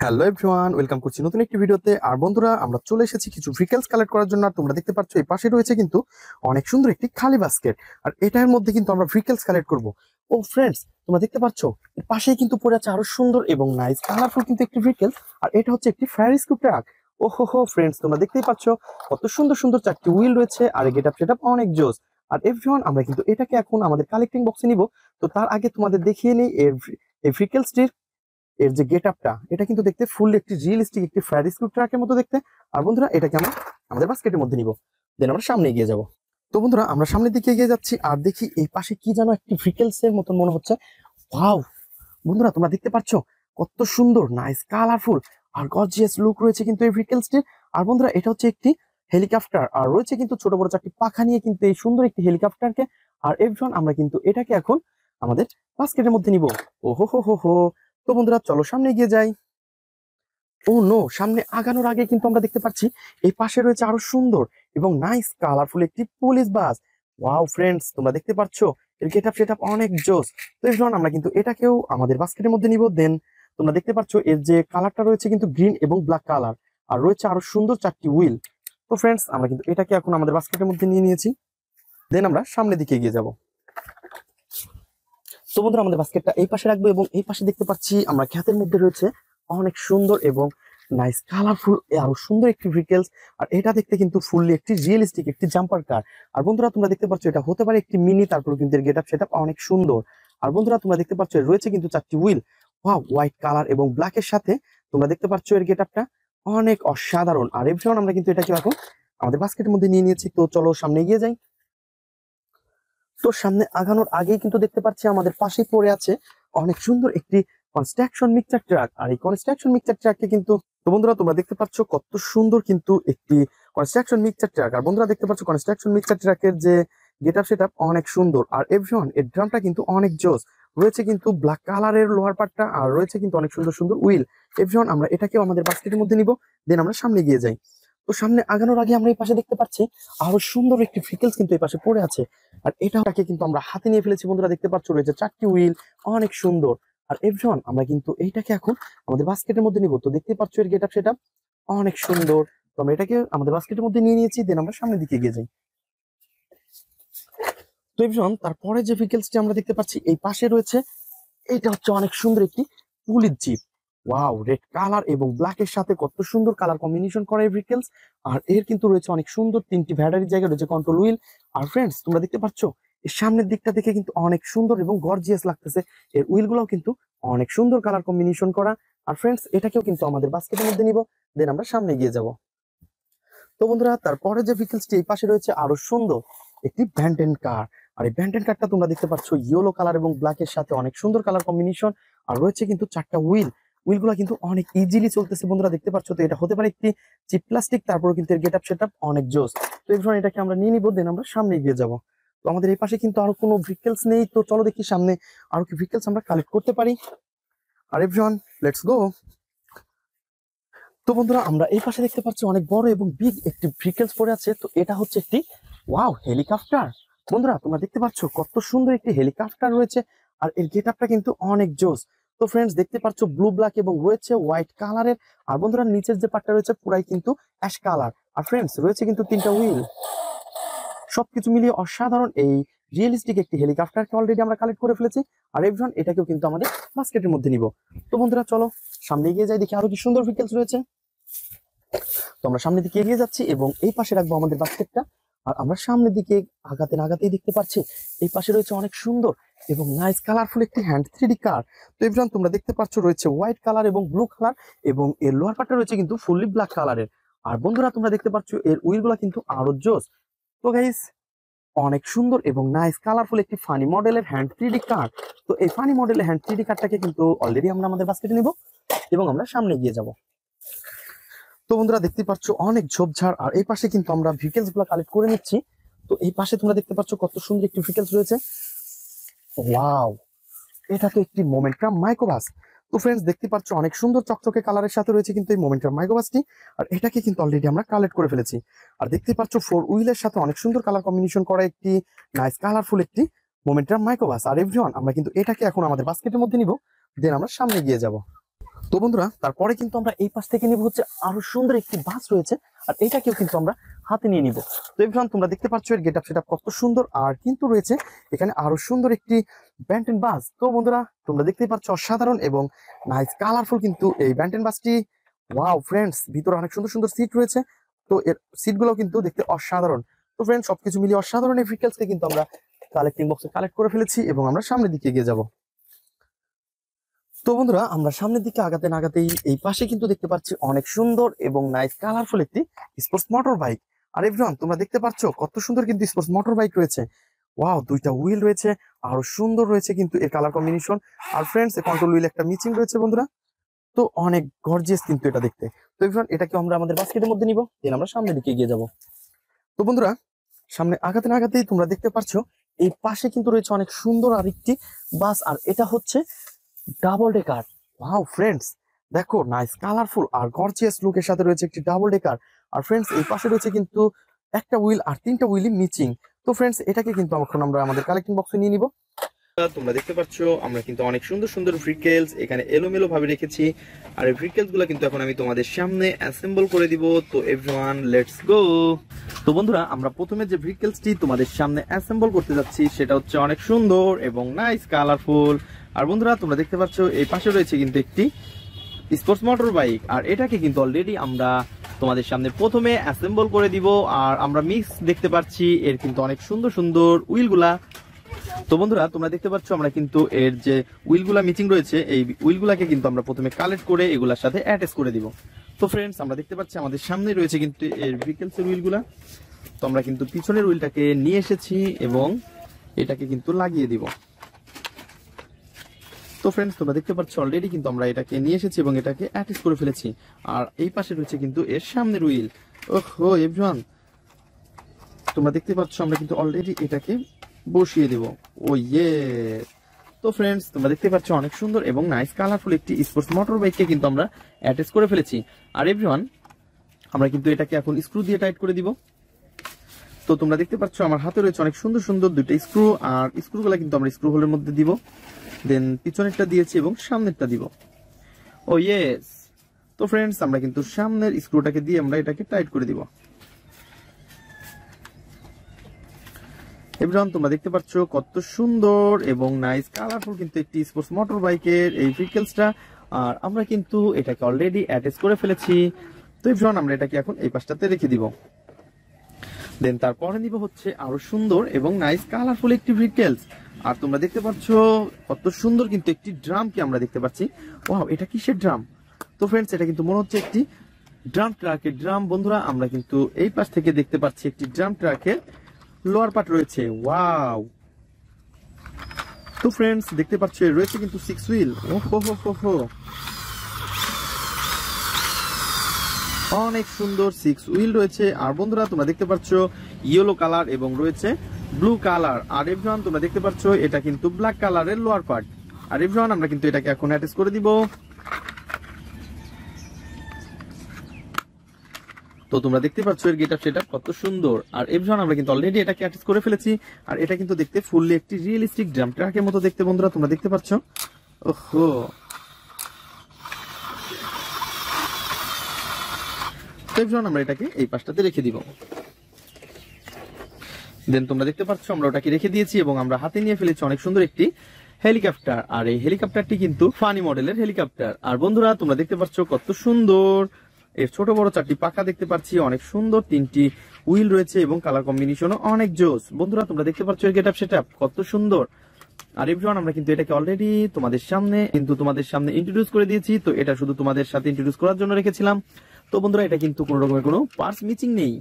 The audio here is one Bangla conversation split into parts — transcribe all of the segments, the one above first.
হ্যালো এভরিওয়ান, ওয়েলকাম করছি নতুন একটি ভিডিওতে। আর বন্ধুরা, আমরা চলে এসেছি কিছু ভেহিকলস কালেক্ট করার জন্য। আর তোমরা দেখতে পাচ্ছ এই পাশে রয়েছে কিন্তু অনেক সুন্দর একটি খালি বাস্কেট। আর এটার মধ্যে কিন্তু আমরা ভেহিকলস কালেক্ট করব। ও ফ্রেন্ডস, তোমরা দেখতে পাচ্ছ এর পাশেই কিন্তু পড়ে আছে আরো সুন্দর এবং নাইস কালারফুল কিন্তু একটি ভেহিকল। আর এটা হচ্ছে একটি ফায়ার স্কুপ ট্রাক। ও হো ফ্রেন্ডস, তোমরা দেখতেই পাচ্ছ কত সুন্দর সুন্দর চারটি হুইল রয়েছে। আর গেট আপ সেট আপ অনেক জোস। আর এভরিওয়ান, আমরা কিন্তু এটাকে এখন আমাদের কালেক্টিং বক্সে নিব। তো তার আগে তোমাদের দেখিয়ে নেই এই ভেহিকলসটির এর যে গেট আপটা, এটা কিন্তু দেখতে ফুল একটি রিয়েলিস্টিক একটি ফায়ার স্কুপ ট্রাকের মতো দেখতে। আর বন্ধুরা, এটাকে আমরা আমাদের বাস্কেটের মধ্যে নিব, দেন আমরা সামনে এগিয়ে যাব। তো বন্ধুরা, আমরা সামনের দিকে এগিয়ে যাচ্ছি আর দেখি এই পাশে কি যেন একটি ভেহিকলস এর মতন মনে হচ্ছে। ওয়াও বন্ধুরা, তোমরা দেখতে পাচ্ছ কত সুন্দর নাইস কালারফুল আর গর্জিয়াস লুক রয়েছে কিন্তু এই ভেহিকলসটির। আর বন্ধুরা, এটা হচ্ছে একটি হেলিকপ্টার আর রয়েছে কিন্তু ছোট বড় চারটি পাখা নিয়ে কিন্তু এই সুন্দর একটি হেলিকপ্টারকে। আর এভরিওয়ান, আমরা কিন্তু এটাকে এখন আমাদের বাস্কেটের মধ্যে নিব। ওহো। তো বন্ধুরা, চলো সামনে এগিয়ে যাই। ও নো, সামনে আগানোর আগে কিন্তু আমরা দেখতে পাচ্ছি এই পাশে রয়েছে আরো সুন্দর এবং নাইস কালারফুল একটি পুলিশ বাস। ওয়াও ফ্রেন্ডস, তোমরা দেখতে পাচ্ছ এর গেট আপ সেট আপ অনেক জোস। তো এই জন্য আমরা কিন্তু এটাকেও আমাদের বাস্কেটের মধ্যে নিব। দেন তোমরা দেখতে পাচ্ছ এর যে কালারটা রয়েছে কিন্তু গ্রিন এবং ব্ল্যাক কালার। আর রয়েছে আরো সুন্দর চারটি হুইল। তো ফ্রেন্ডস, আমরা কিন্তু এটাকে এখন আমাদের বাস্কেটের মধ্যে নিয়ে নিয়েছি। দেন আমরা সামনের দিকে এগিয়ে যাব। তো বন্ধুরা, আমাদের বাস্কেটটা এই পাশে রাখবো এবং এই পাশে দেখতে পাচ্ছি আমরা ক্ষেতের মধ্যে রয়েছে অনেক সুন্দর এবং নাইস কালারফুল আরো সুন্দর একটি ভেহিকলস। আর এটা দেখতে কিন্তু ফুললি একটি রিয়েলিস্টিক একটি জাম্পার কার। আর বন্ধুরা, তোমরা দেখতে পাচ্ছ এটা হতে পারে একটি মিনি, তারপরে কিন্তু এর গেট আপ সেট আপ অনেক সুন্দর। আর বন্ধুরা, তোমরা দেখতে পাচ্ছ রয়েছে কিন্তু চারটি হুইল। ওয়াও, হোয়াইট কালার এবং ব্ল্যাক এর সাথে তোমরা দেখতে পাচ্ছ এর গেট আপটা অনেক অসাধারণ। আর এভরিওয়ান, আমরা কিন্তু এটাকে এখন আমাদের বাস্কেটের মধ্যে নিয়ে নিয়েছি। তো চলো সামনে এগিয়ে যাই। তো সামনে আগানোর আগেই কিন্তু দেখতে পাচ্ছি আমাদের পাশেই পড়ে আছে অনেক সুন্দর একটি কনস্ট্রাকশন মিক্সচার ট্রাক। আর এই কনস্ট্রাকশন মিক্সচার ট্রাককে কিন্তু, তো বন্ধুরা তোমরা দেখতে পাচ্ছ কত সুন্দর কিন্তু একটি কনস্ট্রাকশন মিক্সচার ট্রাক। আর বন্ধুরা দেখতে পাচ্ছ কনস্ট্রাকশন মিক্সচার ট্রাকের যে গেট আপ সেট আপ অনেক সুন্দর। আর এভরিওয়ান, এর ড্রামটা কিন্তু অনেক জোস। রয়েছে কিন্তু ব্ল্যাক কালারের লোহার পাটটা আর রয়েছে কিন্তু অনেক সুন্দর সুন্দর উইল। এভরিওয়ান, আমরা এটাকেও আমাদের বাস্কেটের মধ্যে নিব। দেন আমরা সামনে এগিয়ে যাই। তো সামনে আগানোর আগে আমরা এই পাশে দেখতে পাচ্ছি আরো সুন্দর একটি ভেহিকলস কিন্তু এই পাশে পড়ে আছে। আর এটাকে কিন্তু আমরা হাতে নিয়ে ফেলেছি। বন্ধুরা দেখতে পাচ্ছ রয়েছে চারটি হুইল, অনেক সুন্দর। আর এভরিওয়ান, আমরা কিন্তু এইটাকে এখন আমাদের বাস্কেটের মধ্যে নিব। তো দেখতে পাচ্ছ এর গেট আপ সেট আপ অনেক সুন্দর। তো আমরা এটাকে আমাদের বাস্কেটের মধ্যে নিয়ে নিয়েছি। দেন আমরা সামনের দিকে এগিয়ে যাই। তো এভরিওয়ান, তারপরে যে ভেহিকলসটি আমরা দেখতে পাচ্ছি এই পাশে রয়েছে, এটা হচ্ছে অনেক সুন্দর একটি police jeep. Wow, red colour এবং ব্ল্যাক এর সাথে কত সুন্দর কালার কম্বিনেশন করা এই ভেহিকলস। আর এর কিন্তু রয়েছে অনেক সুন্দর তিনটি ভ্যাটারি জায়গা রয়েছে, কন্ট্রোল হুইল। আর ফ্রেন্ডস, তোমরা দেখতে পাচ্ছ এর সামনের দিকটা দেখে কিন্তু অনেক সুন্দর এবং গর্জিয়াস লাগতেছে। এর হুইল গুলোও কিন্তু অনেক সুন্দর কালার কম্বিনেশন করা। আর ফ্রেন্ডস, এটাকেও কিন্তু আমাদের বাস্কেটের মধ্যে নিব। দেন আমরা সামনে গিয়ে যাব। তো বন্ধুরা, তারপরে যে ভেহিকলসটি এই পাশে রয়েছে আরো সুন্দর একটি ভ্যান্টেন কার। আর এই ভ্যান্টেন কারটা তোমরা দেখতে পাচ্ছ ইয়েলো কালার এবং ব্ল্যাক এর সাথে অনেক সুন্দর কালার কম্বিনেশন। আর রয়েছে কিন্তু চারটা হুইল গুলা কিন্তু অনেক ইজিলি চলতেছে। বন্ধুরা দেখতে পাচ্ছ, তো এটা হতে পারে একটি চিপ প্লাস্টিক, তারপরে কিন্তু এর গেট আপ সেট আপ অনেক জোস। তো এই ধরনের এটাকে আমরা নিয়ে নিবো। দেন আমরা সামনে এগিয়ে যাব। তো আমাদের এই পাশে কিন্তু আরো কোনো ভেহিকলস নেই। তো চলো দেখি সামনে আরো কি ভেহিকলস আমরা কালেক্ট করতে পারি। আর এভরিওয়ান, লেটস গো। তো বন্ধুরা, আমরা এই পাশে দেখতে পাচ্ছি অনেক বড় এবং বিগ একটি ভেহিকলস পড়ে আছে। তো এটা হচ্ছে একটি ওয়াও হেলিকপ্টার। বন্ধুরা, তোমরা দেখতে পাচ্ছ কত সুন্দর একটি হেলিকপ্টার রয়েছে। আর এর গেট আপটা কিন্তু অনেক জোস। তো ফ্রেন্ডস, দেখতে পাচ্ছ ব্লু ব্ল্যাক এবং রয়েছে হোয়াইট কালারের। আর বন্ধুরা, নিচের যে পার্টটা রয়েছে পুরাই কিন্তু অ্যাশ কালার। আর ফ্রেন্ডস, রয়েছে কিন্তু তিনটা হুইল। সবকিছু মিলিয়ে অসাধারণ এই রিয়েলিস্টিক একটি হেলিকপ্টারকে অলরেডি আমরা কালেক্ট করে ফেলেছি। আর এভরিওয়ান, এটাকেও কিন্তু আমাদের বাস্কেটের মধ্যে নিব। তো বন্ধুরা, চলো সামনে এগিয়ে যাই, দেখি আরো কি সুন্দর ভেহিকলস রয়েছে। তো আমরা সামনের দিকে এগিয়ে যাচ্ছি এবং এই পাশে রাখবো আমাদের বাস্কেটটা। আর আমরা সামনের দিকে আগাতে না আগাতেই দেখতে পাচ্ছি এই পাশে রয়েছে অনেক সুন্দর এবং নাইস কালারফুল একটি হ্যান্ড 3D কার। তো এভরিওয়ান, তোমরা দেখতে পাচ্ছ রয়েছে হোয়াইট কালার এবং ব্লু কালার এবং এর লোয়ার পার্টটা রয়েছে কিন্তু ফুললি ব্ল্যাক কালারের। আর বন্ধুরা, তোমরা দেখতে পাচ্ছ এর উইল গুলা কিন্তু আরো জোস। তো গাইস, অনেক সুন্দর এবং নাইস কালারফুল একটি ফানি মডেলের হ্যান্ড 3D কার। তো এই ফানি মডেলের হ্যান্ড 3D কারটাকে কিন্তু অলরেডি আমরা আমাদের বাস্কেটে নিব এবং আমরা সামনে এগিয়ে যাব। তো বন্ধুরা, দেখতে পাচ্ছ অনেক ঝোপঝাড়। আর এই পাশে কিন্তু আমরা ভেহিকলস গুলো কালেক্ট করে নিচ্ছি। তো এই পাশে তোমরা দেখতে পাচ্ছ কত সুন্দর একটি ভেহিকলস রয়েছে। ওয়াও, এটা তো একটি মোমেন্টাম মাইক্রোবাস। তো ফ্রেন্ডস, দেখতে পাচ্ছ অনেক সুন্দর চকচকে কালারের সাথে রয়েছে কিন্তু এই মোমেন্টাম মাইক্রোবাসটি। আর এটাকে কিন্তু অলরেডি আমরা কালেক্ট করে ফেলেছি। আর দেখতে পাচ্ছ ফোর হুইলের সাথে অনেক সুন্দর কালার কম্বিনেশন করা একটি নাইস কালারফুল একটি মোমেন্টাম মাইক্রোবাস। আর এভরিওয়ান, আমরা কিন্তু এটাকে এখন আমাদের বাস্কেটের মধ্যে নিব। দেন আমরা সামনে গিয়ে যাব। তো বন্ধুরা তারপরে কিন্তু আমরা এই পাশ থেকে নিব হচ্ছে আরো সুন্দর একটি বাস রয়েছে, আর এটাকেও কিন্তু আমরা হাতে নিয়ে নিব। তো এভরিওয়ান তোমরা দেখতে পাচ্ছ এর গেটআপ সেটআপ কত সুন্দর, আর কিন্তু রয়েছে এখানে আরো সুন্দর একটি ব্যান্টেন বাস। তো বন্ধুরা তোমরা দেখতেই পাচ্ছ অসাধারণ এবং নাইস কালারফুল কিন্তু এই ব্যান্টেন বাসটি। ওয়াও ফ্রেন্ডস, ভিতরে অনেক সুন্দর সুন্দর সিট রয়েছে, তো এর সিটগুলো কিন্তু দেখতে অসাধারণ। তো ফ্রেন্ডস সবকিছু মিলিয়ে অসাধারণ এই ভেহিকলসকে কিন্তু আমরা কালেক্টিং বক্সে কালেক্ট করে ফেলেছি এবং আমরা সামনের দিকে এগিয়ে যাব। তো বন্ধুরা আমরা সামনের দিকে আগাতে না আগাতেই এই পাশে কিন্তু দেখতে পাচ্ছি অনেক সুন্দর এবং নাইস কালারফুল একটি স্পোর্টস মোটর বাইক। আর এভরিওয়ান তোমরা দেখতে পাচ্ছ কত সুন্দর কিন্তু স্পোর্টস মোটর বাইক রয়েছে। ওয়াও, দুইটা হুইল রয়েছে, আরো সুন্দর রয়েছে কিন্তু এর কালার কম্বিনেশন। আর ফ্রেন্ডস এর কন্ট্রোল হুইল একটা মিচিং রয়েছে বন্ধুরা, তো অনেক গর্জিয়াস কিন্তু এটা দেখতে। তো এভরিওয়ান এটাকে আমরা আমাদের বাস্কেটের মধ্যে নিব, দেন আমরা সামনের দিকে এগিয়ে যাব। তো বন্ধুরা সামনে আগাতে না আগাতেই তোমরা দেখতে পাচ্ছ এই পাশে কিন্তু রয়েছে অনেক সুন্দর আরেকটি বাস, আর এটা হচ্ছে ডাবল ডেকার। ওয়াও ফ্রেন্ডস দেখো নাইস কালারফুল আর গর্জিয়াস লুকের সাথে রয়েছে একটি ডাবল ডেকার। আর ফ্রেন্ডস এই পাশে রয়েছে কিন্তু একটা হুইল আর তিনটা হুইলই মিচিং। তো ফ্রেন্ডস এটাকে কিন্তু এখন আমরা আমাদের কালেক্টিং বক্সে নিয়ে নিব। তোমরা দেখতে পাচ্ছ আমরা কিন্তু অনেক সুন্দর সুন্দর ভেহিকলস এখানে এলোমেলো ভাবে রেখেছি, আর এই ভেহিকলস গুলো কিন্তু এখন আমি তোমাদের সামনে অ্যাসেম্বল করে দিব। তো এভরিওয়ান লেটস গো। তো বন্ধুরা আমরা প্রথমে যে ভেহিকলসটি তোমাদের সামনে অ্যাসেম্বল করতে যাচ্ছি সেটা হচ্ছে অনেক সুন্দর এবং নাইস কালারফুল। আর বন্ধুরা তোমরা দেখতে পাচ্ছ এই পাশে রয়েছে কিন্তু একটি স্পোর্টস মোটর বাইক, আর এটাকে কিন্তু অলরেডি আমরা তোমাদের সামনে প্রথমে অ্যাসেম্বল করে দিব। আর আমরা মিক্স দেখতে পাচ্ছি এর কিন্তু অনেক সুন্দর সুন্দর উইলগুলা। তো বন্ধুরা তোমরা দেখতে পাচ্ছ আমরা কিন্তু এর যে উইলগুলা মিচিং রয়েছে এই উইলগুলাকে কিন্তু আমরা প্রথমে কালেক্ট করে এগুলার সাথে অ্যাটাচ করে দিব। তো ফ্রেন্ডস আমরা দেখতে পাচ্ছি আমাদের সামনে রয়েছে কিন্তু এর ভেহিকলসের উইলগুলা। তো আমরা কিন্তু পিছনের উইলটাকে নিয়ে এসেছি এবং এটাকে কিন্তু লাগিয়ে দিব। তো ফ্রেন্ডস তোমরা দেখতে পাচ্ছ অলরেডি কিন্তু আমরা এটাকে নিয়ে এসেছি এবং এটাকে অ্যাটাচ করে ফেলেছি। আর এই পাশে রয়েছে কিন্তু এর সামনের উইল। ওহো এভরিওয়ান তোমরা দেখতে পাচ্ছ আমরা কিন্তু অলরেডি এটাকে বসিয়ে দেব। ও ইয়ে। তো ফ্রেন্ডস তোমরা দেখতে পাচ্ছ অনেক সুন্দর এবং নাইস কালারফুল একটি স্পোর্টস মোটর বাইককে কিন্তু আমরা অ্যাটাচ করে ফেলেছি। আর এভরিওয়ান আমরা কিন্তু এটাকে এখন স্ক্রু দিয়ে টাইট করে দিব। তো তোমরা দেখতে পাচ্ছ আমার হাতে রয়েছে অনেক সুন্দর সুন্দর দুইটা স্ক্রু, আর স্ক্রুগুলা কিন্তু আমরা স্ক্রু হোলের মধ্যে দিব, দেন পিছনেরটা দিয়েছি এবং সামনেরটা দিব। ও ইয়েস। তো ফ্রেন্ডস আমরা কিন্তু সামনের স্ক্রুটাকে দিয়ে আমরা এটাকে টাইট করে দিব। এভরিওয়ান তোমরা দেখতে পাচ্ছ কত সুন্দর এবং নাইস কালারফুল কিন্তু একটি স্পোর্টস মোটর বাইকের এই ভেহিকলসটা। আর আমরা কিন্তু এটাকে অলরেডি অ্যাটাচ করে ফেলেছি। তো এভরিওয়ান আমরা এটাকে এখন এই পাশটাতে রেখে দিব। দেন তারপরে নিব হচ্ছে আরো সুন্দর এবং নাইস কালারফুল একটি ভেহিকলস। আর তোমরা দেখতে পাচ্ছ কত সুন্দর কিন্তু একটি ড্রামকে আমরা দেখতে পাচ্ছি। ওয়াও এটা কিসের ড্রাম? তো ফ্রেন্ডস এটা কিন্তু মনে হচ্ছে একটি ড্রাম ট্রাকের ড্রাম। বন্ধুরা আমরা কিন্তু এই পাশ থেকে দেখতে পাচ্ছি একটি ড্রাম ট্রাকের লোয়ার পার্ট রয়েছে। ওয়াও। তো ফ্রেন্ডস দেখতে পাচ্ছ রয়েছে কিন্তু 6 হুইল। ওহো হো হো হো, অনেক সুন্দর 6 হুইল রয়েছে। আর বন্ধুরা তোমরা দেখতে পাচ্ছ ইয়েলো কালার এবং রয়েছে ব্লু কালার। আর এভরিওয়ান তোমরা দেখতে পাচ্ছ এটা কিন্তু ব্ল্যাক কালারের লোয়ার পার্ট। আর এভরিওয়ান আমরা কিন্তু এটাকে এখন অ্যাটাচ করে দিব। তো তোমরা দেখতে পাচ্ছ এর গেটআপ সেটআপ কত সুন্দর। আর এভরিওয়ান আমরা কিন্তু অলরেডি এটাকে অ্যাটাচ করে ফেলেছি। আর এটা কিন্তু দেখতে ফুললি একটি রিয়েলিস্টিক ড্রাম ট্রাকের মতো দেখতে বন্ধুরা তোমরা দেখতে পাচ্ছ। ওহো। তো এভরিওয়ান আমরা এটাকে এই পাশটাতে রেখে দিব। দেন তোমরা দেখতে পাচ্ছ আমরা ওটাকে রেখে দিয়েছি এবং আমরা হাতে নিয়ে ফেলেছি অনেক সুন্দর একটি হেলিকপ্টার। আর এই হেলিকপ্টারটি কিন্তু ফানি মডেলের হেলিকপ্টার। আর বন্ধুরা তোমরা দেখতে পাচ্ছ কত সুন্দর এর ছোট বড় 4টি পাখা দেখতে পাচ্ছি, অনেক সুন্দর 3টি হুইল রয়েছে এবং কালার কম্বিনেশনও অনেক জোস। বন্ধুরা তোমরা দেখতে পাচ্ছ এর গেটআপ সেটআপ কত সুন্দর। আর এভরিওয়ান আমরা কিন্তু এটাকে অলরেডি তোমাদের সামনে ইন্ট্রোডিউস করে দিয়েছি। তো এটা শুধু তোমাদের সাথে ইন্ট্রোডিউস করার জন্য রেখেছিলাম। তো বন্ধুরা এটা কিন্তু কোনো রকমের কোনো পার্টস মিচিং নেই।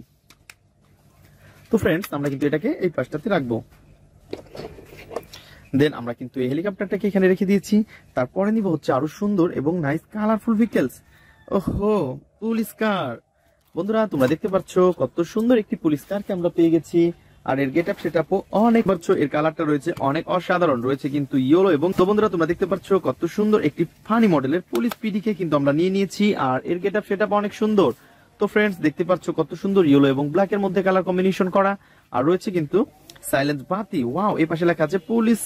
তো ফ্রেন্ডস আমরা কিন্তু এটাকে এই পাশটাতে রাখবো। দেন আমরা কিন্তু এই হেলিকপ্টারটাকে এখানে রেখে দিয়েছি। তারপরে নিব হচ্ছে আরো সুন্দর এবং নাইস কালারফুল ভেহিকলস। ওহো পুলিশ কার। বন্ধুরা তোমরা দেখতে পাচ্ছ কত সুন্দর একটি পুলিশ কারকে আমরা পেয়ে গেছি। আর এর গেটআপ সেটআপও অনেক পাচ্ছ, এর কালারটা রয়েছে অনেক অসাধারণ, রয়েছে কিন্তু ইয়েলো এবং। তো বন্ধুরা তোমরা দেখতে পাচ্ছ কত সুন্দর একটি ফানি মডেলের পুলিশ পিডিকে কিন্তু আমরা নিয়ে নিয়েছি। আর এর গেটআপ সেটআপ অনেক সুন্দর। তো ফ্রেন্ডস দেখতে পাচ্ছ কত সুন্দর ইয়েলো এবং ব্ল্যাক এর মধ্যে কালার কম্বিনেশন করা। আর রয়েছে কিন্তু সাইলেন্স বাতি। ওয়াও এই পাশে লেখা আছে পুলিশ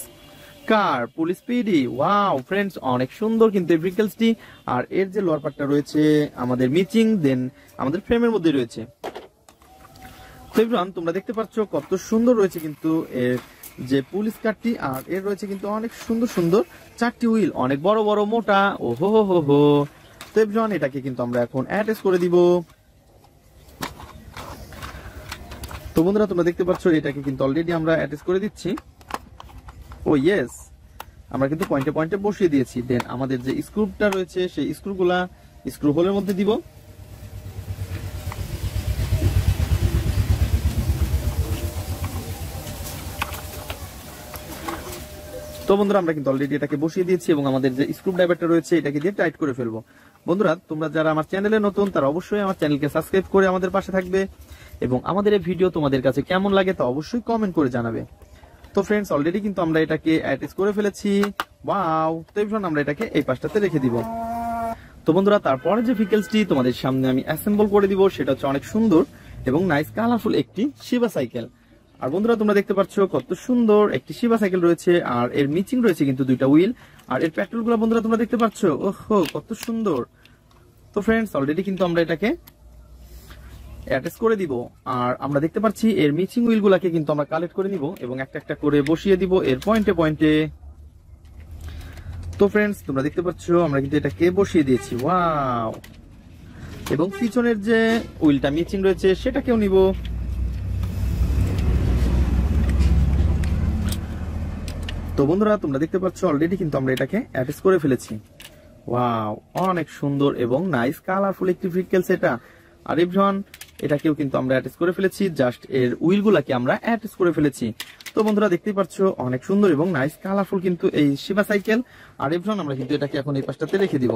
কার পুলিশ পিডি। ওয়াও ফ্রেন্ডস, অনেক সুন্দর কিন্তু এই ভেহিকলসটি। আর এর যে লোয়ার পার্টটা রয়েছে আমাদের মিচিং, দেন আমাদের ফ্রেমের মধ্যে রয়েছে। তো এভরিওয়ান, তোমরা দেখতে পাচ্ছ কত সুন্দর রয়েছে কিন্তু এর যে পুলিশ কারটি। আর এর রয়েছে কিন্তু অনেক সুন্দর সুন্দর 4টি হুইল, অনেক বড় বড় মোটা। ও হো হো হো হো। তো এভরিওয়ান, এটাকে কিন্তু আমরা এখন অ্যাটাচ করে দিব। তো বন্ধুরা, তোমরা দেখতে পাচ্ছ এটাকে কিন্তু অলরেডি আমরা অ্যাটাচ করে দিচ্ছি। ও ইয়েস, আমরা কিন্তু পয়েন্টে পয়েন্টে বসিয়ে দিয়েছি। দেন আমাদের যে স্ক্রুটা রয়েছে সেই স্ক্রুগুলা স্ক্রু হোলের মধ্যে দিব। তো বন্ধুরা, আমরা কিন্তু অলরেডি এটাকে বসিয়ে দিয়েছি এবং আমাদের যে স্ক্রু ড্রাইভারটা রয়েছে এটাকে দিয়ে টাইট করে ফেলবো। বন্ধুরা, তোমরা যারা আমার চ্যানেলে নতুন তারা অবশ্যই আমার চ্যানেলকে সাবস্ক্রাইব করে আমাদের পাশে থাকবে এবং আমাদের এই ভিডিও তোমাদের কাছে কেমন লাগে তা অবশ্যই কমেন্ট করে জানাবে। তো ফ্রেন্ডস, অলরেডি কিন্তু আমরা এটাকে অ্যাটাচ করে ফেলেছি। ওয়াও। তো এবার আমরা এটাকে এই পাশটাতে রেখে দিব। তো বন্ধুরা, তারপরে যে ভেহিকলসটি তোমাদের সামনে আমি অ্যাসেম্বল করে দিব সেটা হচ্ছে অনেক সুন্দর এবং নাইস কালারফুল একটি শিবা সাইকেল। আর বন্ধুরা, তোমরা দেখতে পাচ্ছ কত সুন্দর একটি শিবা সাইকেল রয়েছে। আর এর মিচিং রয়েছে কিন্তু 2টা হুইল। আর এর পেট্রোল গুলো বন্ধুরা তোমরা দেখতে পাচ্ছ, ওহো কত সুন্দর। তো ফ্রেন্ডস, অলরেডি কিন্তু আমরা এটাকে অ্যাটাচ করে দিব। আর আমরা দেখতে পাচ্ছি এর মিচিং হুইল গুলাকে কিন্তু আমরা কালেক্ট করে নিব এবং একটা একটা করে বসিয়ে দিব এর পয়েন্টে পয়েন্টে। তো ফ্রেন্ডস, তোমরা দেখতে পাচ্ছ আমরা কিন্তু এটাকে বসিয়ে দিয়েছি। ওয়াও। এবং পিছনের যে হুইলটা মিচিং রয়েছে সেটাকেও নিব। তো বন্ধুরা, তোমরা দেখতে পাচ্ছ অলরেডি কিন্তু আমরা এটাকে অ্যাটাচ করে ফেলেছি। ওয়াও, অনেক সুন্দর এবং নাইস কালারফুল একটি ভেহিকলস এটা। আর এভরিওয়ান, এটাকেও কিন্তু আমরা অ্যাটাচ করে ফেলেছি, জাস্ট এর হুইল গুলাকে আমরা অ্যাটাচ করে ফেলেছি। তো বন্ধুরা, দেখতেই পাচ্ছ অনেক সুন্দর এবং নাইস কালারফুল কিন্তু এই শিবা সাইকেল। আর এভরিওয়ান, আমরা কিন্তু এটাকে এখন এই পাশটাতে রেখে দিব।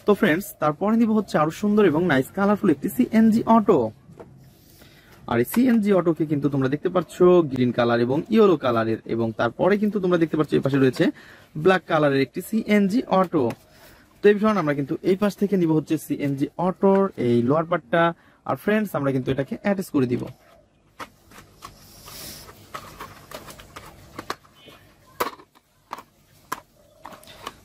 তো ফ্রেন্ডস, তারপরে নিব হচ্ছে আরো সুন্দর এবং নাইস কালারফুল একটি সিএনজি অটো। আর এই সিএনজি অটোকে কিন্তু তোমরা দেখতে পাচ্ছ গ্রিন কালার এবং ইয়েলো কালারের, এবং তারপরে কিন্তু তোমরা দেখতে পাচ্ছ এই পাশে রয়েছে ব্ল্যাক কালারের একটি সিএনজি অটো। তো এই বিষয়ে আমরা কিন্তু এই পাশ থেকে নিব হচ্ছে সিএনজি অটোর এই লোয়ার পার্টটা। আর ফ্রেন্ডস, আমরা কিন্তু এটাকে অ্যাটাচ করে দিব।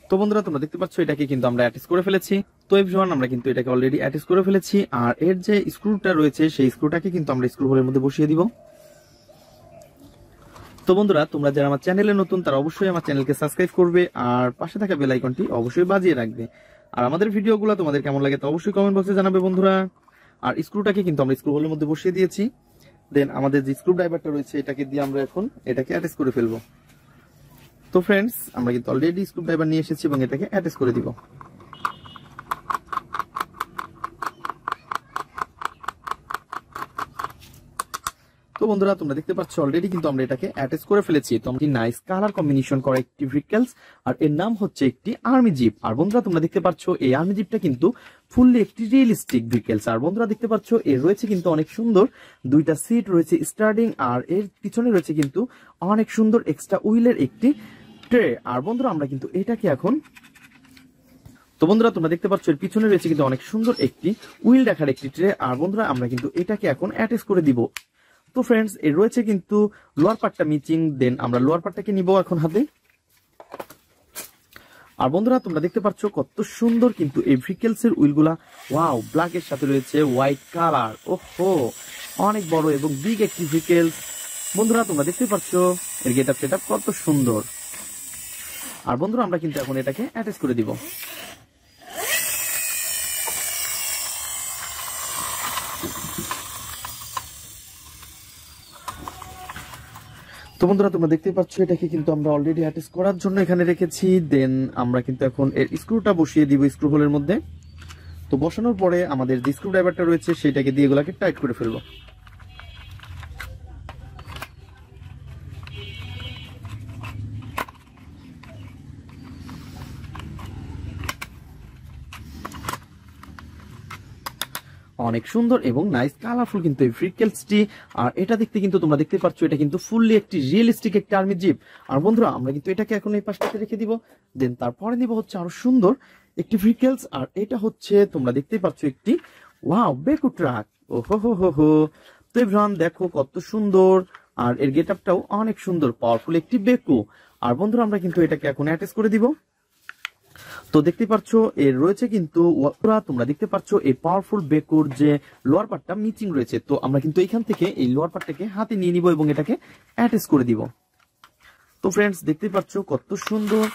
তো বন্ধুরা, তোমরা দেখতে পাচ্ছ এটাকে কিন্তু আমরা অ্যাটাচ করে ফেলেছি। তো এভরিওয়ান, আমরা কিন্তু এটাকে অলরেডি অ্যাটাচ করে ফেলেছি। আর এর যে স্ক্রুটা রয়েছে সেই স্ক্রুটাকে কিন্তু আমরা স্ক্রু হোলের মধ্যে বসিয়ে দিব। তো বন্ধুরা, তোমরা যারা আমার চ্যানেলে নতুন তারা অবশ্যই আমার চ্যানেলকে সাবস্ক্রাইব করবে আর পাশে থাকা বেল আইকনটি অবশ্যই বাজিয়ে রাখবে। আর আমাদের ভিডিওগুলো তোমাদের কেমন লাগে তা অবশ্যই কমেন্ট বক্সে জানাবে বন্ধুরা। আর স্ক্রুটাকে কিন্তু আমরা স্ক্রু হোলের মধ্যে বসিয়ে দিয়েছি। দেন আমাদের যে স্ক্রু ড্রাইভারটা রয়েছে এটাকে দিয়ে আমরা এখন এটাকে অ্যাটাচ করে ফেলবো। তো ফ্রেন্ডস, আমরা কিন্তু অলরেডি স্ক্রু ড্রাইভার নিয়ে এসেছি এবং এটাকে অ্যাটাচ করে দিব। তো বন্ধুরা, তোমরা দেখতে পাচ্ছ অলরেডি কিন্তু আমরা এটাকে অ্যাটাচ করে ফেলেছি। তো আমরা নাইস কালার কম্বিনেশন করা একটি ভেহিকলস। আর এর নাম হচ্ছে একটি আর্মি জিপ। আর বন্ধুরা, তোমরা দেখতে পাচ্ছ এই আর্মি জিপটা কিন্তু ফুললি একটি রিয়েলিস্টিক ভেহিকলস। আর বন্ধুরা দেখতে পাচ্ছ এর রয়েছে কিন্তু অনেক সুন্দর 2টা সিট রয়েছে স্টার্টিং। আর এর পিছনে রয়েছে কিন্তু অনেক সুন্দর এক্সট্রা হুইলের একটি ট্রে। আর বন্ধুরা, আমরা কিন্তু এটাকে এখন তো বন্ধুরা, তোমরা দেখতে পাচ্ছ এর পিছনে রয়েছে কিন্তু অনেক সুন্দর একটি হুইল রাখার একটি ট্রে। আর বন্ধুরা, আমরা কিন্তু এটাকে এখন অ্যাটাচ করে দিব। তো ফ্রেন্ডস, এর রয়েছে কিন্তু লোয়ার পার্টটা মিচিং। দেন আমরা লোয়ার পার্টটাকে নিব এখন হাতে। আর বন্ধুরা, তোমরা দেখতে পাচ্ছ কত সুন্দর কিন্তু এই ভেহিকলস এর হুইলগুলা। ওয়াও, ব্ল্যাক এর সাথে রয়েছে হোয়াইট কালার। ওহো, অনেক বড় এবং বিগ একটি ভেহিকলস। বন্ধুরা, তোমরা দেখতে পাচ্ছ এর গেটআপ সেটআপ কত সুন্দর। আর বন্ধুরা, আমরা কিন্তু এখন এটাকে অ্যাটাচ করে দিব। তো বন্ধুরা, তোমরা দেখতে পাচ্ছ এটাকে কিন্তু আমরা অলরেডি অ্যাটাচ করার জন্য এখানে রেখেছি। দেন আমরা কিন্তু এখন এর স্ক্রুটা বসিয়ে দিব স্ক্রু হোলের মধ্যে। তো বসানোর পরে আমাদের যে স্ক্রু ড্রাইভারটা রয়েছে সেটাকে দিয়ে এগুলাকে টাইট করে ফেলবো। অনেক সুন্দর এবং নাইস কালারফুল কিন্তু এই ভেহিকলসটি। আর এটা দেখতে কিন্তু তোমরা দেখতে পাচ্ছ এটা কিন্তু ফুললি একটি রিয়েলিস্টিক একটি আর্মি জিপ। আর বন্ধুরা, আমরা কিন্তু এটাকে এখন এই পাশটাতে রেখে দিব। দেন তারপরে নিব হচ্ছে আরো সুন্দর একটি ভেহিকলস। আর এটা হচ্ছে তোমরা দেখতেই পাচ্ছ একটি ওয়াও বেকু ট্রাক। ওহো হো হো হো। তো এভরিওয়ান, দেখো কত সুন্দর। আর এর গেটআপটাও অনেক সুন্দর, পাওয়ারফুল একটি বেকু। আর বন্ধুরা আমরা কিন্তু এটাকে এখন অ্যাটাচ করে দিব। তো দেখতে পাচ্ছ এর রয়েছে কিন্তু তোমরা দেখতে পাচ্ছ এই পাওয়ারফুল বেকুর যে লোয়ার পার্টটা মিচিং রয়েছে। তো আমরা কিন্তু এখান থেকে এই লোয়ার পার্টটাকে হাতে নিয়ে নিব এবং এটাকে অ্যাটাচ করে দিব। তো ফ্রেন্ডস দেখতে পাচ্ছ কত সুন্দর,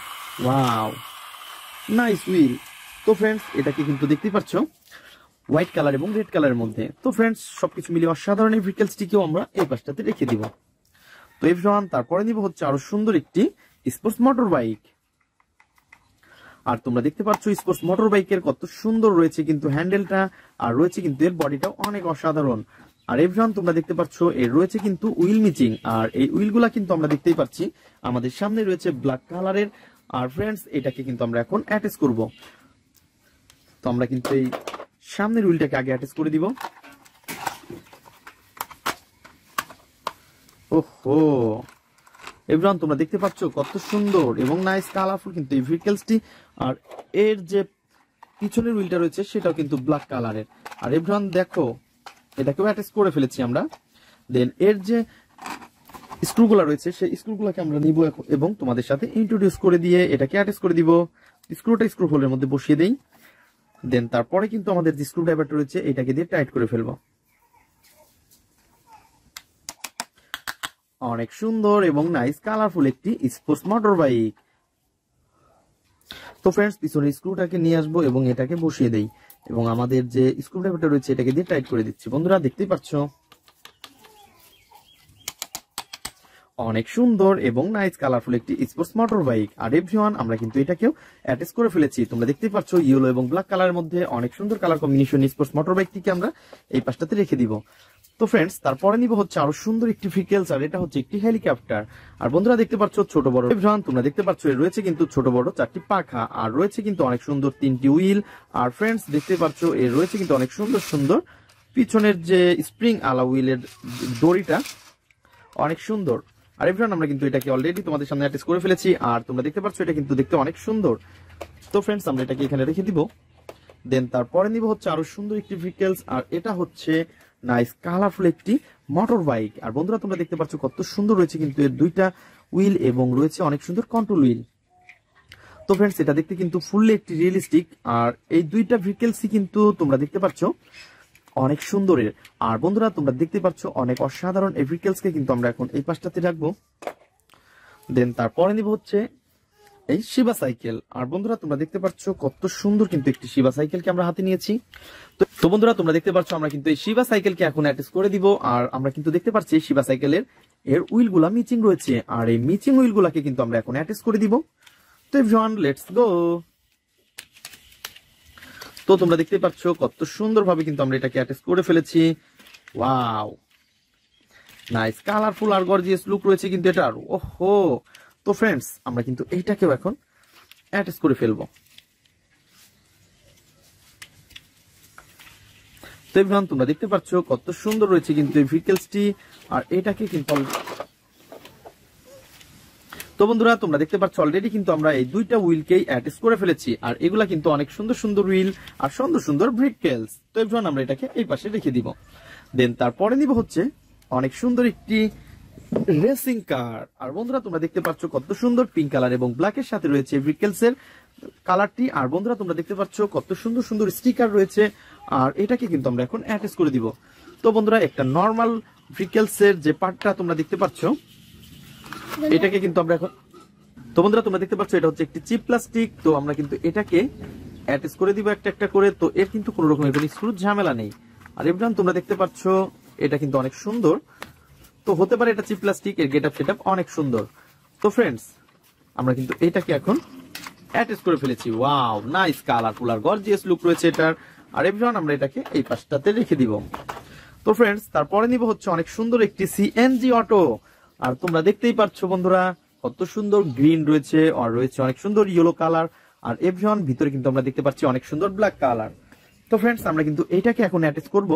ওয়াও নাইস হুইল। তো ফ্রেন্ডস এটাকে কিন্তু দেখতে পাচ্ছ হোয়াইট কালার এবং রেড কালারের মধ্যে। তো ফ্রেন্ডস সবকিছু মিলিয়ে অসাধারণ এই ভেহিকলসটিকেও আমরা এই পাশটাতে রেখে দিব। তো এভরিওয়ান তারপরে নিব হচ্ছে আরো সুন্দর একটি স্পোর্টস মোটর বাইক। আর তোমরা দেখতে পাচ্ছ স্পোর্টস মোটর বাইকের কত সুন্দর রয়েছে কিন্তু হ্যান্ডেলটা, আর রয়েছে কিন্তু এর বডিটাও অনেক অসাধারণ। আর এভরিওয়ান তোমরা দেখতে পাচ্ছ এর রয়েছে কিন্তু উইল মিচিং, আর এই উইলগুলা কিন্তু আমরা দেখতেই পাচ্ছি আমাদের সামনে রয়েছে ব্ল্যাক কালারের। আর ফ্রেন্ডস এটাকে কিন্তু আমরা এখন অ্যাটাচ করব। তো আমরা কিন্তু এই সামনের উইলটাকে আগে অ্যাটাচ করে দিব। ওহো এভরিওয়ান তোমরা দেখতে পাচ্ছ কত সুন্দর এবং নাইস কালারফুল কিন্তু এই ভেহিকলসটি। আর এর যে পিছনের হুইলটা রয়েছে সেটাও কিন্তু ব্ল্যাক কালারের। আর এভরিওয়ান দেখো এটাকেও অ্যাটাচ করে ফেলেছি আমরা। দেন এর যে স্ক্রুগুলো রয়েছে সেই স্ক্রুগুলোকে আমরা নিব এবং তোমাদের সাথে ইন্ট্রোডিউস করে দিয়ে এটাকে অ্যাটাচ করে দিব। স্ক্রুটা স্ক্রু হোলের মধ্যে বসিয়ে দেই। দেন তারপরে কিন্তু আমাদের যে স্ক্রু ড্রাইভারটা রয়েছে এটাকে দিয়ে টাইট করে ফেলবো। অনেক সুন্দর এবং নাইস কালারফুল একটি স্পোর্টস মোটর বাইক। তো ফ্রেন্ডস পিছনে স্ক্রুটাকে নিয়ে আসবো এবং এটাকে বসিয়ে দেই এবং আমাদের যে স্ক্রু ড্রাইভারটা রয়েছে এটাকে দিয়ে টাইট করে দিচ্ছি। বন্ধুরা দেখতেই পাচ্ছ অনেক সুন্দর এবং নাইস কালারফুল একটি স্পোর্টস মোটর বাইক। আর এভরিওয়ান আমরা কিন্তু এটাকেও অ্যাটাচ করে ফেলেছি। তোমরা দেখতেই পাচ্ছ ইয়েলো এবং ব্ল্যাক কালারের মধ্যে অনেক সুন্দর কালার কম্বিনেশন স্পোর্টস মোটর বাইকটিকে আমরা এই পাশটাতে রেখে দিব। তো ফ্রেন্ডস তারপরে নিব হচ্ছে আরো সুন্দর একটি ভেহিকলস, আর এটা হচ্ছে একটি হেলিকপ্টার। আর বন্ধুরা দেখতে পাচ্ছ ছোট বড় এভরিওয়ান তোমরা দেখতে পাচ্ছ এর রয়েছে কিন্তু ছোট বড় 4টি পাখা, আর রয়েছে কিন্তু অনেক সুন্দর 3টি হুইল। আর ফ্রেন্ডস দেখতে পাচ্ছ এর রয়েছে কিন্তু অনেক সুন্দর সুন্দর পিছনের যে স্প্রিং আলা হুইলের দড়িটা অনেক সুন্দর। আর এভরিওয়ান আমরা কিন্তু এটাকে অলরেডি তোমাদের সামনে অ্যাটাচ করে ফেলেছি। আর তোমরা দেখতে পাচ্ছ এটা কিন্তু দেখতে অনেক সুন্দর। তো ফ্রেন্ডস আমরা এটাকে এখানে রেখে দিব। দেন তারপরে নিব হচ্ছে আরো সুন্দর একটি ভেহিকলস, আর এটা হচ্ছে নাইস কালারফুল একটি মোটর বাইক। আর বন্ধুরা তোমরা দেখতে পাচ্ছ কত সুন্দর রয়েছে কিন্তু এর দুইটা হুইল এবং রয়েছে অনেক সুন্দর কন্ট্রোল হুইল। তো ফ্রেন্ডস এটা দেখতে কিন্তু ফুললি একটি রিয়েলিস্টিক। আর এই দুইটা ভেহিকলসই কিন্তু তোমরা দেখতে পাচ্ছ অনেক সুন্দরের। আর বন্ধুরা তোমরা দেখতে পাচ্ছ অনেক অসাধারণ এই ভেহিকলসকে কিন্তু আমরা এখন এই পাশটাতে রাখবো। দেন তারপরে নিব হচ্ছে এই শিবা সাইকেল। আর বন্ধুরা তোমরা দেখতে পাচ্ছ কত সুন্দর কিন্তু একটি শিবা সাইকেলকে আমরা হাতে নিয়েছি। তো বন্ধুরা তোমরা দেখতে পাচ্ছ আমরা কিন্তু এই শিবা সাইকেলকে এখন অ্যাটাচ করে দিব। আর আমরা কিন্তু দেখতে পাচ্ছি শিবা সাইকেলের এর হুইলগুলা মিচিং রয়েছে, আর এই মিচিং হুইলগুলাকে কিন্তু আমরা এখন অ্যাটাচ করে দিব। তো এভরিওয়ান লেটস গো। তো তোমরা দেখতে পাচ্ছ কত সুন্দরভাবে কিন্তু আমরা এটাকে অ্যাটাচ করে ফেলেছি। ওয়াও নাইস কালারফুল আর গর্জিয়াস লুক রয়েছে কিন্তু এটার। ওহো তো ফ্রেন্ডস আমরা কিন্তু এইটাকেও এখন অ্যাটাচ করে ফেলবো। তো এভরিওয়ান তোমরা দেখতে পাচ্ছ কত সুন্দর রয়েছে কিন্তু এই ভেহিকলসটি। আর এটাকে কিন্তু তো বন্ধুরা তোমরা দেখতে পাচ্ছ অলরেডি কিন্তু আমরা এই দুইটা হুইলকেই অ্যাটাচ করে ফেলেছি। আর এগুলা কিন্তু অনেক সুন্দর সুন্দর হুইল আর সুন্দর সুন্দর ভেহিকলস। তো এভরিওয়ান আমরা এটাকে এই পাশে রেখে দিব। দেন তারপরে নিব হচ্ছে অনেক সুন্দর একটি রেসিং কার। আর বন্ধুরা তোমরা দেখতে পাচ্ছ কত সুন্দর পিঙ্ক কালার এবং ব্ল্যাকের সাথে রয়েছে ভেহিকলস এর কালারটি। আর বন্ধুরা তোমরা দেখতে পাচ্ছ কত সুন্দর সুন্দর স্টিকার রয়েছে। আর এটাকে কিন্তু আমরা এখন অ্যাটাচ করে দিব। তো বন্ধুরা একটা নর্মাল ভেহিকলস এর যে পার্টটা তোমরা দেখতে পাচ্ছ এটাকে কিন্তু আমরা এখন, তো বন্ধুরা তোমরা দেখতে পাচ্ছ এটা হচ্ছে একটি চিপ প্লাস্টিক। তো আমরা কিন্তু এটাকে অ্যাটাচ করে দিব একটা একটা করে। তো এর কিন্তু কোনো রকমের কোনো স্ক্রু ঝামেলা নেই। আর এভরিওয়ান তোমরা দেখতে পাচ্ছ এটা কিন্তু অনেক সুন্দর। তো হতে পারে এটা চিপ প্লাস্টিক, এর গেটআপ সেটআপ অনেক সুন্দর। তো ফ্রেন্ডস আমরা কিন্তু এটাকে এখন অ্যাটাচ করে ফেলেছি। ওয়াও নাইস কালারফুল আর গর্জিয়াস লুক রয়েছে এটার। আর এভরিওয়ান আমরা এটাকে এই পাশটাতে রেখে দিব। তো ফ্রেন্ডস তারপরে নিব হচ্ছে অনেক সুন্দর একটি সিএনজি অটো। আর তোমরা দেখতেই পাচ্ছ বন্ধুরা কত সুন্দর গ্রিন রয়েছে আর রয়েছে অনেক সুন্দর ইয়েলো কালার। আর এভরিওয়ান ভিতরে কিন্তু আমরা দেখতে পাচ্ছি অনেক সুন্দর ব্ল্যাক কালার। তো ফ্রেন্ডস আমরা কিন্তু এটাকে এখন অ্যাটাচ করব।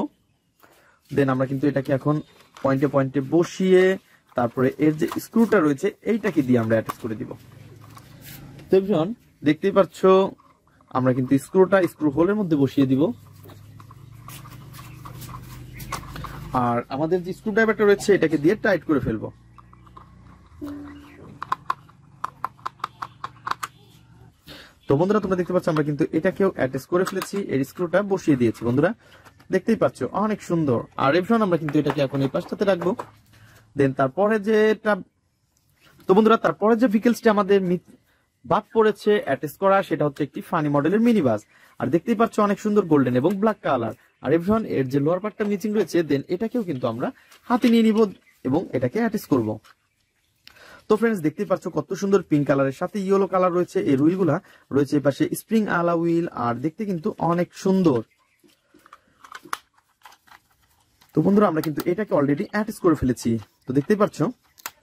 দেন আমরা কিন্তু এটাকে এখন পয়েন্টে পয়েন্টে বসিয়ে তারপরে এর যে স্ক্রুটা রয়েছে এইটাকে দিয়ে আমরা অ্যাটাচ করে দিব। তো এভরিওয়ান দেখতেই পাচ্ছ আমরা কিন্তু স্ক্রুটা স্ক্রু হোলের মধ্যে বসিয়ে দিব। আর আমাদের যে স্ক্রু ড্রাইভারটা রয়েছে এটাকে দিয়ে টাইট করে ফেলবো। তো বন্ধুরা তোমরা দেখতে পাচ্ছ আমরা কিন্তু এটাকেও অ্যাটাচ করে ফেলেছি, এর স্ক্রুটা বসিয়ে দিয়েছি বন্ধুরা, দেখতেই পাচ্ছ অনেক সুন্দর। আর এভরিওয়ান আমরা কিন্তু এটাকে এখন এই পাশটাতে রাখবো। দেন তারপরে যেটা, তো বন্ধুরা তারপরে যে ভেহিকলসটা আমাদের বাদ পড়েছে অ্যাটাচ করা, সেটা হচ্ছে একটি ফানি মডেলের মিনি বাস। আর দেখতেই পাচ্ছ অনেক সুন্দর গোল্ডেন এবং ব্ল্যাক কালার। আর এভরিওয়ান এর যে লোয়ার পার্টটা মিচিং রয়েছে, দেন এটাকেও কিন্তু আমরা হাতে নিয়ে নিব এবং এটাকে অ্যাটাচ করব। তো ফ্রেন্ডস দেখতেই পাচ্ছ কত সুন্দর পিঙ্ক কালারের সাথে ইয়েলো কালার রয়েছে, এই হুইলগুলা রয়েছে এই পাশে স্প্রিং আলা হুইল, আর দেখতে কিন্তু অনেক সুন্দর। তো বন্ধুরা আমরা কিন্তু এটাকে অলরেডি অ্যাটাচ করে ফেলেছি, তো দেখতেই পাচ্ছ।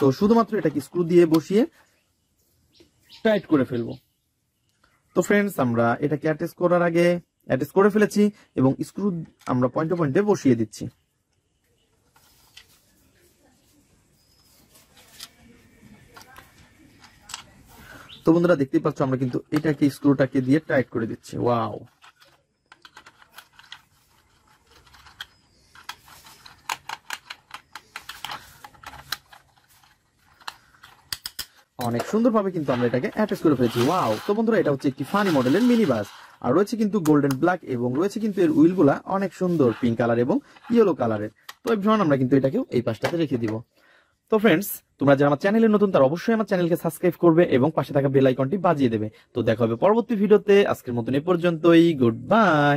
তো শুধুমাত্র এটাকে স্ক্রু দিয়ে বসিয়ে টাইট করে ফেলবো। তো ফ্রেন্ডস আমরা এটাকে অ্যাটাচ করার আগে অ্যাটাচ করে ফেলেছি এবং স্ক্রু আমরা পয়েন্টে পয়েন্টে বসিয়ে দিচ্ছি। তো বন্ধুরা দেখতেই পাচ্ছ আমরা কিন্তু এটাকে স্ক্রুটাকে দিয়ে টাইট করে দিচ্ছি। ওয়াও, অনেক সুন্দরভাবে কিন্তু আমরা এটাকে অ্যাটাচ করে ফেলেছি। ওয়াও। তো বন্ধুরা এটা হচ্ছে একটি ফানি মডেলের মিনি বাস, আর রয়েছে কিন্তু গোল্ডেন ব্ল্যাক এবং রয়েছে কিন্তু এর হুইলগুলা অনেক সুন্দর পিঙ্ক কালার এবং ইয়েলো কালারের। তো এভরিওয়ান আমরা কিন্তু এটাকেও এই পাশটাতে রেখে দিব। তো ফ্রেন্ডস তোমরা যারা আমার চ্যানেলে নতুন তারা অবশ্যই আমার চ্যানেলকে সাবস্ক্রাইব করবে এবং পাশে থাকা বেল আইকনটি বাজিয়ে দেবে। তো দেখা হবে পরবর্তী ভিডিওতে, আজকের মতন এ পর্যন্তই, গুড বাই।